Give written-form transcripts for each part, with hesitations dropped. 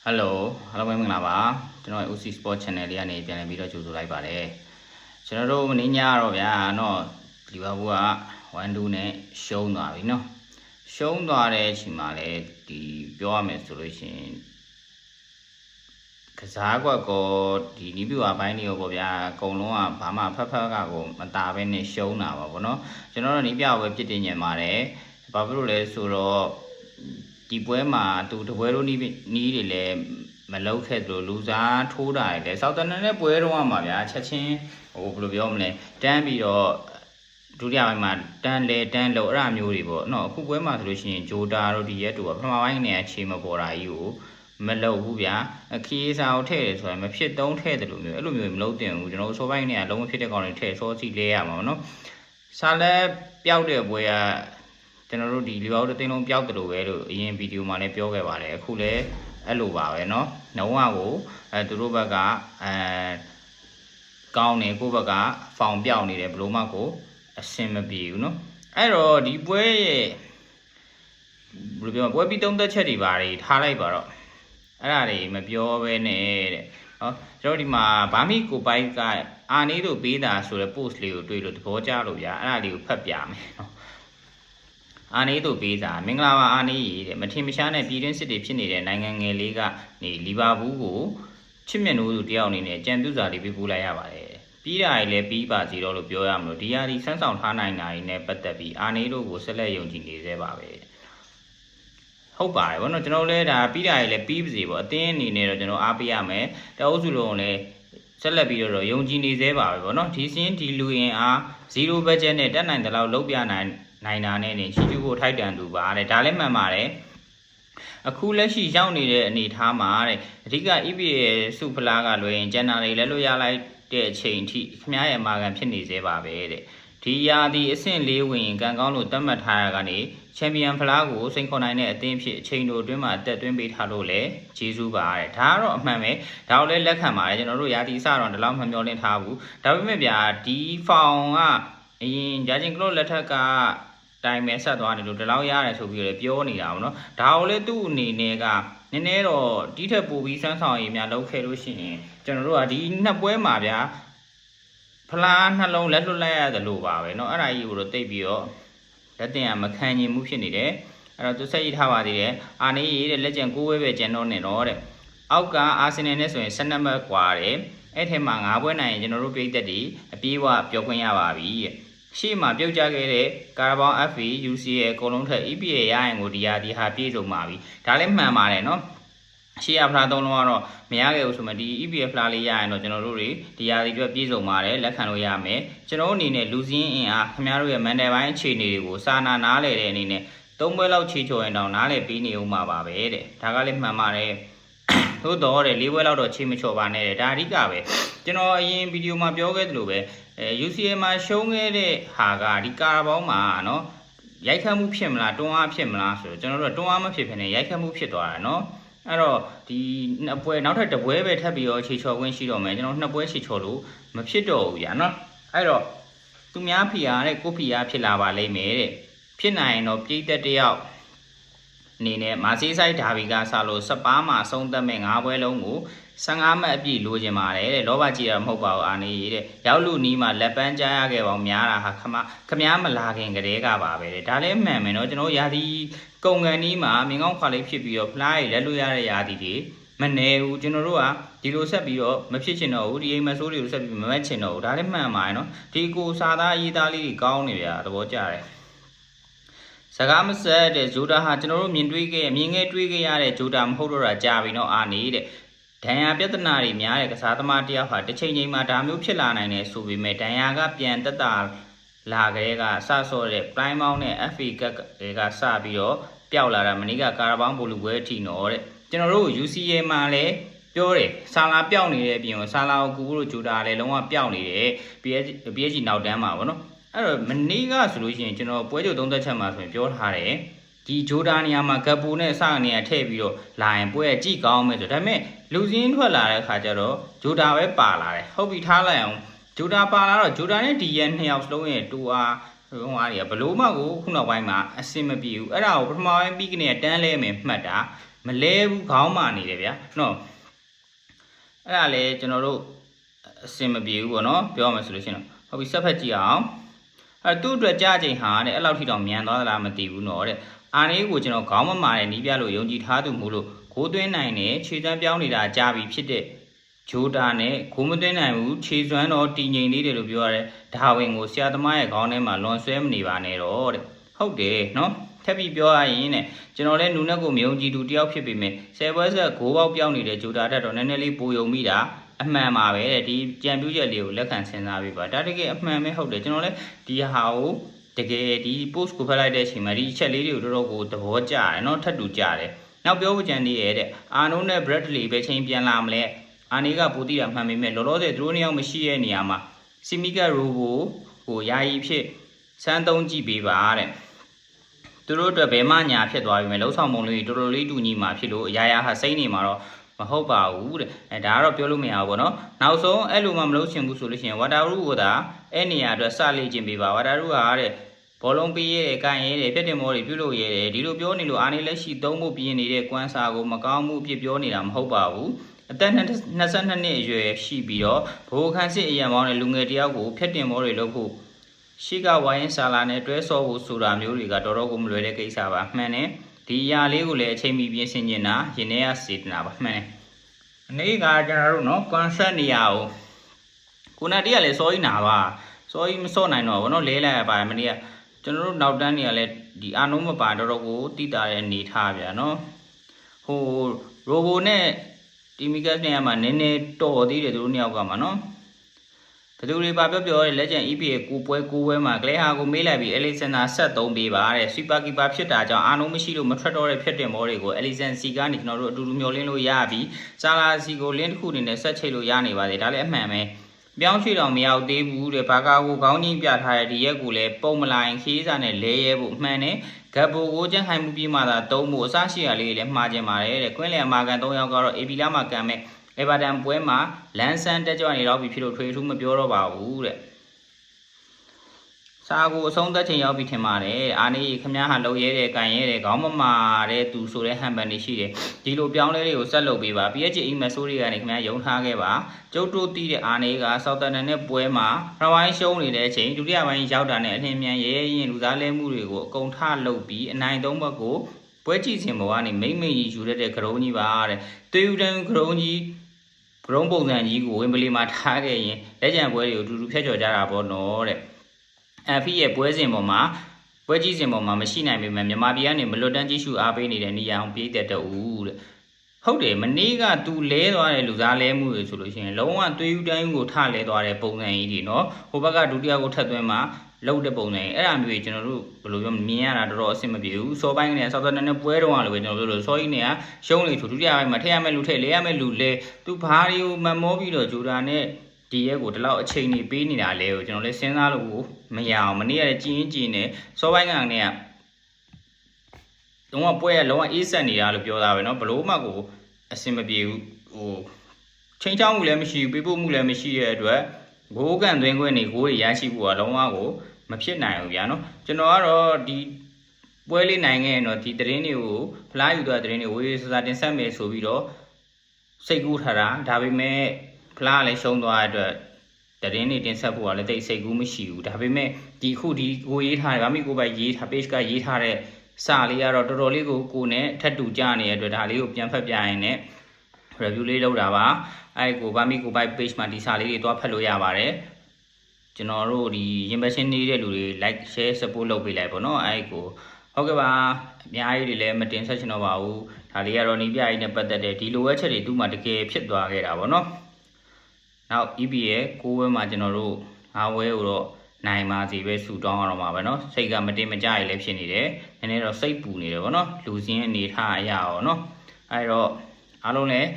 Hello မင်္ဂလာပါကျွန်တော် OC Sport Channel လေးကနေပြန်လည်ပြီးတော့ကြိုဆိုလိုက်ပါတယ်ကျွန်တော်တို့မင်းညတော့ဗျာနော်လီဗာပူးက 1-2 နဲ့ရှုံးသွားပြီနော်ရှုံးသွားတဲ့အချိန်မှာလည်းဒီပြောရမယ်ဆိုလို့ရှိရင်ကစားကွက်ကောဒီနီးပြူအပိုင်းတွေရောပေါ့ဗျာအကုန်လုံးကဘာမှဖက်ကကိုမတာပဲနဲ့ရှုံးတာပါဗောနော်ကျွန်တော်တို့နီးပြပဲပြစ်တင်ညင်ပါတယ်ဘာဖြစ်လို့လဲဆိုတော့ဒီပွဲမှာသူတပွဲလုံးနီးတွေလည်းမလောက်ခဲ့သလိုလူစားထိုးတာတွေလည်းစောက်တန်နဲ့ပွဲတော့မှာဗျာချက်ချင်းဟိုဘယ်လိုပြောမလဲတန်းပြီးတော့ဒုတိယပိုင်းမှာတန်းလို့အဲ့ဒါမျိုးတွေပေါ့နော်အခုပွဲမှာဆိုလို့ရှိရင်ဂျိုတာတို့ဒီရက်တို့ကပထမပိုင်းနဲ့အခြေမပေါ်တာကြီးကိုမလုပ်ဘူးဗျာခီးစာကိုထည့်တယ်ဆိုရင်မဖြစ်သုံးထည့်တယ်လို့မျိုးအဲ့လိုမျိုးမလုပ်တင်ဘူးကျွန်တော်အစောပိုင်းနဲ့လုံးဝဖြစ်တဲ့ကောင်တွေထည့်စောစီလဲရမှာပေါ့နော်စာလက်ပျောက်တဲ့ပွဲကကျွန်တော်တို့ဒီလီဗာပူးတင်းလုံးပျောက်တယ်လို့ပဲလို့အရင်ဗီဒီယိုမှာလည်းပြောခဲ့ပါတယ်အခုလည်းအဲ့လိုပါပဲเนาะနှုံးကိုသူတို့ဘက်ကကောင်းနေကိုယ့်ဘက်ကဖောင်ပြောက်နေတယ်ဘလို့မှကိုအဆင်မပြေဘူးเนาะအဲ့တော့ဒီပွဲရဲ့ဘယ်လိုပြောပွဲပြီးသုံးသက်ချက်တွေပါတွေထားလိုက်ပါတော့အဲ့ဒါတွေမပြောဘဲနဲ့တဲ့เนาะကျွန်တော်ဒီမှာဘာမီကိုပိုက်ကအာနေတို့ပေးတာဆိုတဲ့ post လေးကိုတွေ့လို့သဘောကျလို့ဗျာအဲ့ဒါလေးကိုဖတ်ပြမယ်เนาะအာနေတို့ပေးစာမင်္ဂလာပါအာနေရတဲ့မထင်မရှားနဲ့ပြည်တွင်းစစ်တွေဖြစ်နေတဲ့နိုင်ငံငယ်လေးကနေလီဗာပူးကိုချစ်မြတ်နိုးသူတယောက်အနေနဲ့ကြံပြုစာလေးပေးပို့လိုက်ရပါတယ်ပြီးတာတွေလည်းပြီးပါစီတော့လို့ပြောရမလို့ဒီဟာဒီဆန်းဆောင်ထားနိုင်တာတွေနဲ့ပတ်သက်ပြီးအာနေတို့ကိုဆက်လက်ယုံကြည်နေသေးပါပဲဟုတ်ပါတယ်ဗောနော်ကျွန်တော်လည်းဒါပြီးတာတွေလည်းပြီးပါစီပေါ့အတင်းအနေနဲ့တော့ကျွန်တော်အားပေးရမယ်တအုပ်စုလုံးလည်းဆက်လက်ပြီးတော့ယုံကြည်နေသေးပါပဲဗောနော်ဒီစင်းဒီလူရင်အား0 budget နဲ့တက်နိုင်တဲ့လောက်လုပ်ပြနိုင်တာနဲ့နေချီကျူကိုထိုက်တန်သူပါတဲ့ဒါလည်းမှန်ပါတယ်အခုလက်ရှိရောက်နေတဲ့အနေအထားမှာတဲ့အဓိက EPA စုဖလားကလွယ်ရင်ဂျန်နာတွေလည်းလွတ်ရလိုက်တဲ့အချိန်အထိခင်ဗျားရဲ့အမာခံဖြစ်နေသေးပါပဲတဲ့ဒီရာဒီအဆင့်၄ဝင်ကံကောင်းလို့သတ်မှတ်ထားရကနေချန်ပီယံဖလားကိုစိန်ခေါ်နိုင်တဲ့အသင်းဖြစ်အချိန်တိုအတွင်းမှာတက်သွင်းပေးထားလို့လည်းဂျေဇူးပါတဲ့ဒါကတော့အမှန်ပဲဒါကိုလည်းလက်ခံပါတယ်ကျွန်တော်တို့ရာဒီစတော့ဒီလောက်မှမျှော်လင့်ထားဘူးဒါပေမဲ့ဗျာဒီဖောင်ကအရင်ဂျာဂျင်ကလော့လက်ထက်ကတိုင်မဲဆက်သွားတယ်လို့ဒီလောက်ရတယ်ဆိုပြီးတော့ပြောနေတာပေါ့နော်ဒါကိုလည်းသူ့အနေနဲ့ကနည်းနည်းတော့ဒီထက်ပိုပြီးစမ်းဆောင်ရည်များလုပ်ခဲ့လို့ရှိရင်ကျွန်တော်တို့ကဒီနှစ်ပွဲမှာဗျာဖလားနှလုံးလက်လွတ်လိုက်ရတယ်လို့ပါပဲเนาะအဲ့ဒါကြီးကိုတော့တိတ်ပြီးတော့လက်တင်ကမခံနိုင်မှုဖြစ်နေတယ်အဲ့တော့သူဆက်ရထားပါသေးတယ်အာနေရတဲ့လက်ကျန်9ပွဲပဲကျန်တော့နေတော့တဲ့အောက်ကအာဆင်နယ်နဲ့ဆိုရင်12မှတ်กว่าတယ်အဲ့ထဲမှာ9ပွဲနိုင်ရင်ကျွန်တော်တို့ပြည်သက်တွေအပြေးဝပြောခွင့်ရပါပြီတဲ့ရှေ့မှာပြုတ်ကြခဲ့တဲ့ကာရာဘောင် FA UCL အကုန်လုံးထက် EPA ရရင်ကိုဒီဟာပြေဆုံးပါပြီဒါလည်းမှန်ပါတယ်เนาะရှေ့ရဖလားသုံးလုံးကတော့မရခဲ့ဘူးဆိုမှဒီ EPA ဖလားလေးရရင်တော့ကျွန်တော်တို့တွေဒီဟာတွေအတွက်ပြေဆုံးပါတယ်လက်ခံလို့ရမယ်ကျွန်တော်အနေနဲ့လူစင်းအင်အားခင်ဗျားတို့ရဲ့မန်တယ်ပိုင်းအခြေအနေတွေကိုစာနာနားလည်တဲ့အနေနဲ့3ပွဲလောက်ချေချော်ရင်တောင်နားလည်ပြီးနေဦးမှာပါပဲတဲ့ဒါကလည်းမှန်ပါတယ်သို့တော့တဲ့4ပွဲလောက်တော့ချေမချော်ပါနဲ့တဲ့ဒါအဓိကပဲကျွန်တော်အရင်ဗီဒီယိုမှာပြောခဲ့သလိုပဲUCL မှာရှုံးခဲ့တဲ့ဟာကဒီကာရာဘောင်းမှာเนาะရိုက်ခတ်မှုဖြစ်မလားတွန်းအားဖြစ်မလားဆိုတော့ကျွန်တော်တို့ကတွန်းအားမဖြစ်ဖြစ်နဲ့ရိုက်ခတ်မှုဖြစ်သွားတာเนาะအဲ့တော့ဒီနှစ်ပွဲနောက်ထပ်တစ်ပွဲပဲထပ်ပြီးတော့ခြေချော်ခွင့်ရှိတော့မယ်ကျွန်တော်နှစ်ပွဲခြေချော်လို့မဖြစ်တော့ဘူးဗျာเนาะအဲ့တော့သူများဖီအားတဲ့ကိုဖီအားဖြစ်လာပါလိမ့်မယ်တဲ့ဖြစ်နိုင်ရင်တော့ပြည်သက်တယောက်အနေနဲ့မာစီးဆိုင်ဒါဘီကစလို့စပါးမှာအဆုံးသက်မဲ့9ပွဲလုံးကို15မှတ်အပြည့်လိုချင်ပါတယ်တဲ့လောဘကြီးတာမဟုတ်ပါဘူးအာနေရတဲ့ရောက်လူနီးမှာလက်ပန်းကြားရခဲ့ပေါင်းများတာဟာခမားမလာခင်ကတည်းကပါပဲတဲ့ဒါလည်းမှန်မယ်နော်ကျွန်တော်ရာသီကုန်ကန်နီးမှာမင်းကောင်းခွာလေးဖြစ်ပြီးတော့ဖလားရလက်လွတ်ရတဲ့ရာသီတွေမနေဘူးကျွန်တော်တို့ကဒီလိုဆက်ပြီးတော့မဖြစ်ချင်တော့ဘူးဒီအိမ်မဆိုးတွေကိုဆက်ပြီးမမက်ချင်တော့ဘူးဒါလည်းမှန်ပါတယ်နော်ဒီကိုစာသားရေးသားလေးတွေကောင်းနေဗျာသဘောကျတယ်စကားမဆက်တဲ့ဂျိုတာဟာကျွန်တော်တို့မြင်ငယ်တွေ့ခဲ့ရတဲ့ဂျိုတာမဟုတ်တော့တာကြာပြီနော်အာနေတဲ့ဒဏ်ရာပြဿနာတွေများတဲ့ကစားသမားတယောက်ဟာတစ်ချိန်ချိန်မှာဒါမျိုးဖြစ်လာနိုင်တယ်ဆိုပေမဲ့ဒဏ်ရာကပြန်တက်တာလာကြတဲ့ကစဆော့တဲ့ prime mount နဲ့ FA ကစပြီးတော့ပျောက်လာတာမနေ့ကကာရာဘောင်းဘိုလူပွဲအထိနော်တဲ့ကျွန်တော်တို့ UCL မှာလည်းပြောတယ်ဆာလာပျောက်နေတဲ့အပြင်ဆာလာကိုကူဖို့ဂျိုတာလည်းလုံးဝပျောက်နေတယ် PSG နောက်တန်းမှာပေါ့နော်အဲ့တော့မနေ့ကဆိုလို့ရှိရင်ကျွန်တော်ပွဲကြိုသုံးသက်ချက်မှာဆိုရင်ပြောထားတယ်ဒီဂျိုဒါနေရာမှာဂပ်ပူနဲ့စကနေရထည့်ပြီးတော့လာရင်ပွဲကြည့်ကောင်းမယ်ဆိုဒါပေမဲ့လူစင်းထွက်လာတဲ့ခါကျတော့ဂျိုဒါပဲပါလာတယ်ဟုတ်ပြီထားလိုက်အောင်ဂျိုဒါပါလာတော့ဂျိုဒါနဲ့ဒီရဲ့2ယောက်စလုံးရဲ့တူအားဟိုအားတွေကဘလို့မှကိုခုနောက်ပိုင်းမှာအဆင်မပြေဘူးအဲ့ဒါကိုပထမပိုင်းပြီးကနေတန်းလဲမယ်မှတ်တာ မလဲဘူးခေါင်းမာနေတယ်ဗျာနော်အဲ့ဒါလေကျွန်တော်တို့အစင်မပြေဘူးပေါ့နော်ပြောမှဆိုလို့ရှိရင်ဟုတ်ပြီဆက်ဖက်ကြည့်အောင်အဲ့သူ့အတွက်ကြားချိန်ဟာတဲ့အဲ့လောက်ထိတောင်မြန်သွားသလားမသိဘူးနော်တဲ့အာနေကိုကျွန်တော်ခေါင်းမမာတဲ့နီးပြလို့ယုံကြည်ထားသူမို့လို့ကိုသွင်းနိုင်နဲ့ခြေစွမ်းပြောင်းနေတာကြားပြီးဖြစ်တဲ့ဂျိုတာနဲ့ကိုမသွင်းနိုင်ဘူးခြေစွမ်းတော့တည်ငြိမ်လေးတယ်လို့ပြောရတယ်ဒါဝင်ကိုဆရာသမားရဲ့ခေါင်းထဲမှာလွန်ဆွဲမနေပါနဲ့တော့တဲ့ဟုတ်တယ်နော်ထပ်ပြီးပြောရရင်တဲ့ကျွန်တော်လည်းနူနဲ့ကိုမယုံကြည်သူတယောက်ဖြစ်ပေမဲ့10ပွဲဆက်9ပေါက်ပြောင်းနေတဲ့ဂျိုတာတက်တော့နည်းနည်းလေးပိုယုံမိတာအမှန်ပါပဲတဲ့ဒီကြံပြူးချက်လေးကိုလက်ခံစဉ်းစားပြီးပါဒါတကယ်အမှန်ပဲဟုတ်တယ်ကျွန်တော်လည်းဒီဟာကိုတကယ်ဒီ post ကိုဖတ်လိုက်တဲ့အချိန်မှာဒီအချက်လေးတွေကိုတော်တော်ကိုသဘောကျတယ်နော်ထပ်တူကျတယ်နောက်ပြောဖို့ကြံသေးရဲ့တဲ့အာနိုးနဲ့ Bradley ပဲချိန်ပြန်လာမလဲအာနေကပူတီတာမှန်ပေမဲ့လောလောဆယ်သူတို့နှစ်ယောက်မရှိတဲ့နေရာမှာစီမီကရိုဘိုကိုယာယီဖြစ်စမ်းသုံးကြည့်ပေးပါတဲ့သူတို့အတွက်ဘယ်မှညာဖြစ်သွားပြီမဲ့လှုပ်ဆောင်ပုံလေးတော်တော်လေးတူညီမှာဖြစ်လို့အရာရာဟာစိတ်နေမှာတော့မဟုတ်ပါဘူးတဲ့ဒါကတော့ပြောလို့မရဘူးပေါ့နော်နောက်ဆုံးအဲ့လိုမှမလုပ်ချင်ဘူးဆိုလို့ရှိရင်ဝါတာရူကိုသာအဲ့နေရာအတွက်စလေ့ကျင့်ပေးပါဝါတာရူကတဲ့ဘောလုံးပေးရဲတယ်ကန်ရဲတယ်ပြက်တင်မောတွေပြုလုပ်ရဲတယ်ဒီလိုပြောနေလို့အာနေလက်ရှိသုံးဖို့ပြင်းနေတဲ့ကွမ်းစာကိုမကောင်းမှုအဖြစ်ပြောနေတာမဟုတ်ပါဘူးအသက်22နှစ်အရွယ်ရှိပြီးတော့ဘိုးခန်းစစ်အရံမောင်းတဲ့လူငယ်တယောက်ကိုဖျက်တင်မောတွေလုပ်ဖို့ရှိကဝိုင်းဆာလာနဲ့တွဲဆော်ဖို့ဆိုတာမျိုးတွေကတော်တော်ကိုမလွယ်တဲ့ကိစ္စပါမှန်တယ်ဒီအရာလေးကိုလည်းအချိန်မီပြင်ဆင်နေတာရင်ထဲကစေတနာပါမှန်တယ်အနေကကျွန်တော်တို့နော် concept နေရာကိုခုနတည်းကလည်းစောကြီးနာပါစောကြီးမစော့နိုင်တော့ဘောနော်လဲလိုက်ရပါမနေ့ကကျွန်တော်တို့နောက်တန်းနေရာလဲဒီအာနုံးမပါတော်တော်ကိုတိတာတဲ့အနေထားဗျာနော်ဟိုရိုဘိုနဲ့တီမီကတ်နဲ့မှနည်းနည်းတော်သေးတယ်သူတို့နှစ်ယောက်ကမှနော်ဘယ်သူတွေပါပြောတဲ့လက်ကျန် EPA ကိုပွဲမှာကလဲဟာကိုမေးလိုက်ပြီး Alexander 73ပေးပါတဲ့ Super Keeper ဖြစ်တာကြောင့်အာနုံမရှိလို့မထွက်တော့တဲ့ဖြစ်တင်မောတွေကို Alexander စီကနေကျွန်တော်တို့အတူတူမျောလင်းလို့ရပြီးစာလာစီကိုလင်းတစ်ခုအနေနဲ့ဆက်ချိတ်လို့ရနေပါသေးဒါလည်းအမှန်ပဲပြောင်းရွှေ့တော့မရောက်သေးဘူးတဲ့ဘာကာကိုခေါင်းကြီးပြထားတဲ့ဒီရက်ကိုလည်းပုံမလာရင်ခီးစားနဲ့လဲရဲဖို့မှန်တယ်ဂတ်ဘိုကိုကျန်းခိုင်မှုပြီးမှသာတုံးဖို့အစရှိရလေးလည်းမှားကျင်ပါတယ်တဲ့ကွင်းလယ်အမာကန်3ယောက်ကတော့ AB လာမှာကန်မဲ့အေဗာတန်ပွဲမှာလန်ဆန်တက်ကြွနေတော့ပြီဖြစ်လို့ထွေထူးမပြောတော့ပါဘူးတဲ့စာကိုအဆုံးသက်ချိန်ရောက်ပြီထင်ပါတယ်အာနေခမည်းဟာလှုပ်ရဲတယ်ကန်ရဲတယ်ခေါင်းမမာတဲ့သူဆိုတဲ့ဟန်ပန်တွေရှိတယ်ဒီလိုပြောင်းလဲတွေကိုဆက်လုပ်ပေးပါ PH အိမ်မဆိုးတွေကနေခမည်းယုံထားခဲ့ပါကျုပ်တို့တီးတဲ့အာနေကဆောက်တန်နဲ့ပွဲမှာပထမပိုင်းရှုံးနေတဲ့အချိန်ဒုတိယပိုင်းရောက်တာနဲ့အလင်းမြန်ရဲရင်လူသားလဲမှုတွေကိုအကုန်ထလုပ်ပြီးအနိုင်သုံးဘက်ကိုပွဲကြည့်စင်ပေါ်ကနေမိမ့်မိန်ကြီးယူတဲ့ကရုံးကြီးပါတဲ့တေယူတန်ကရုံးကြီးဘရုံးပုံစံကြီးကိုဝင်းပလီမှာထားခဲ့ရင်လက်ကျန်ပွဲတွေကိုအတူတူဖျက်ချော်ကြတာပေါ့နော်တဲ့အဖီရဲ့ပွဲစဉ်ပေါ်မှာပွဲကြီးစဉ်ပေါ်မှာမရှိနိုင်ပေမဲ့မြန်မာပြည်ကနေမလွတ်တမ်းကြီးရှုအားပေးနေတဲ့နေရာအောင်ပြေးတဲ့တူတဲ့ဟုတ်တယ်မနေ့ကသူလဲသွားတဲ့လူသားလဲမှုတွေဆိုလို့ရှိရင်လုံးဝသွေးယူတိုင်းကိုထလဲသွားတဲ့ပုံစံကြီးတွေနော်ဟိုဘက်ကဒုတိယကိုထပ်သွင်းမှာလောက်တဲ့ပုံစံကြီးအဲ့ဒါမျိုးကြီးကျွန်တော်တို့ဘယ်လိုပြောမြင်ရတာတော်တော်အဆင်မပြေဘူးစောပိုင်းကနေဆောက်တဲ့နဲ့ပွဲတော့လို့ပဲကျွန်တော်ပြောလို့စောကြီးနေကရှုံးနေသူဒုတိယပိုင်းမှာထည့်ရမယ့်လူထည့်လဲရမယ့်လူလဲသူဘာတွေကိုမမောပြီးတော့ဂျိုဒါနဲ့ဒီရက်ကိုဒီလောက်အချိန်ကြီးပေးနေတာလဲကိုကျွန်တော်လည်းစဉ်းစားလို့မရအောင်မနေ့ကလည်းကြည်ရင်ကြည်နေစောပိုင်းကနေကလုံးဝပွဲရလုံးဝအေးဆက်နေတာလို့ပြောတာပဲเนาะဘလို့မှကိုအဆင်မပြေဘူးဟိုချိန်ချောင်းမှုလည်းမရှိဘူးပေးပို့မှုလည်းမရှိတဲ့အတွက်ဂိုးကန်သွင်းခွင့်နေဂိုးရရှိဖို့ကလုံးဝကိုမဖြစ်နိုင်ဘူးဗျာเนาะကျွန်တော်ကတော့ဒီပွဲလေးနိုင်ခဲ့ရင်တော့ဒီသတင်းတွေကိုဖလားယူသွားသတင်းတွေဝေးစားတင်ဆက်မယ်ဆိုပြီးတော့စိတ်ကူးထားတာဒါပေမဲ့ဖလားလည်းရှုံးသွားတဲ့အတွက်သတင်းတွေတင်ဆက်ဖို့ကလည်းတိတ်စိတ်ကူးမရှိဘူးဒါပေမဲ့ဒီခုဒီကိုရေးထားတယ်ဗာမိကိုပိုက်ရေးထား page ကရေးထားတဲ့စာလေးကတော့တော်တော်လေးကိုနဲ့ထပ်တူကြနေတဲ့အတွက်ဒါလေးကိုပြန်ဖတ်ပြရင်လည်း review လေးလုပ်တာပါအဲ့ကိုဗာမိကိုပိုက် page မှာဒီစာလေးတွေတွားဖတ်လို့ရပါတယ်ကျွန်တော်တို့ဒီ impression နေတဲ့လူတွေ like share support လုပ်ပေးလိုက်ပေါ့နော်အဲ့ကိုဟုတ်ကဲ့ပါအများကြီးတွေလည်းမတင်ဆက်ချင်တော့ပါဘူးဒါလေးကတော့နီးပြကြီးနဲ့ပတ်သက်တဲ့ဒီလိုဝက်ချက်တွေသူ့မှာတကယ်ဖြစ်သွားခဲ့တာပေါ့နော်နောက် EP ရဲ့6ဝဲမှာကျွန်တော်တို့5ဝဲကိုတော့နိုင်ပါစီပဲဆူတောင်းရတော့မှာပဲเนาะစိတ်ကမတင်မကြရလည်းဖြစ်နေတယ်နည်းနည်းတော့စိတ်ပူနေတယ်ဗောနော်လူစင်းအနေထားအရာရောเนาะအဲ့တော့အားလုံးလည်း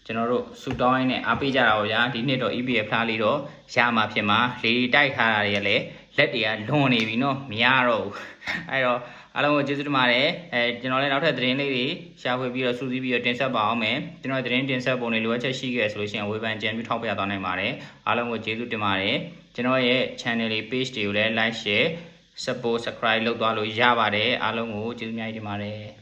ကျွန်တော်တို့ဆူတောင်းရင်းနဲ့အားပေးကြတာပေါ့ဗျာဒီနှစ်တော့ EP ရဲ့ဖလားလေးတော့ရမှာဖြစ်မှာလေတိုက်ထားတာတွေလည်းလက်တွေကလွန်နေပြီเนาะမရတော့ဘူးအဲ့တော့အားလုံးကိုကျေးဇူးတင်ပါတယ်ကျွန်တော်လည်းနောက်ထပ်သတင်းလေးတွေရှာဖွေပြီးတော့စူးစီးပြီးတော့တင်ဆက်ပါအောင်မယ်ကျွန်တော်သတင်းတင်ဆက်ပုံတွေလိုအပ်ချက်ရှိခဲ့ဆိုလို့ရှိရင်ဝေဖန်ကြံပြီးထောက်ပြသွားနိုင်ပါတယ်အားလုံးကိုကျေးဇူးတင်ပါတယ်ကျွန်တော်ရဲ့ channel လေး page တွေကိုလည်း like share support subscribe လုပ်သွားလို့ရပါတယ်အားလုံးကိုကျေးဇူးများကြီးတင်ပါတယ်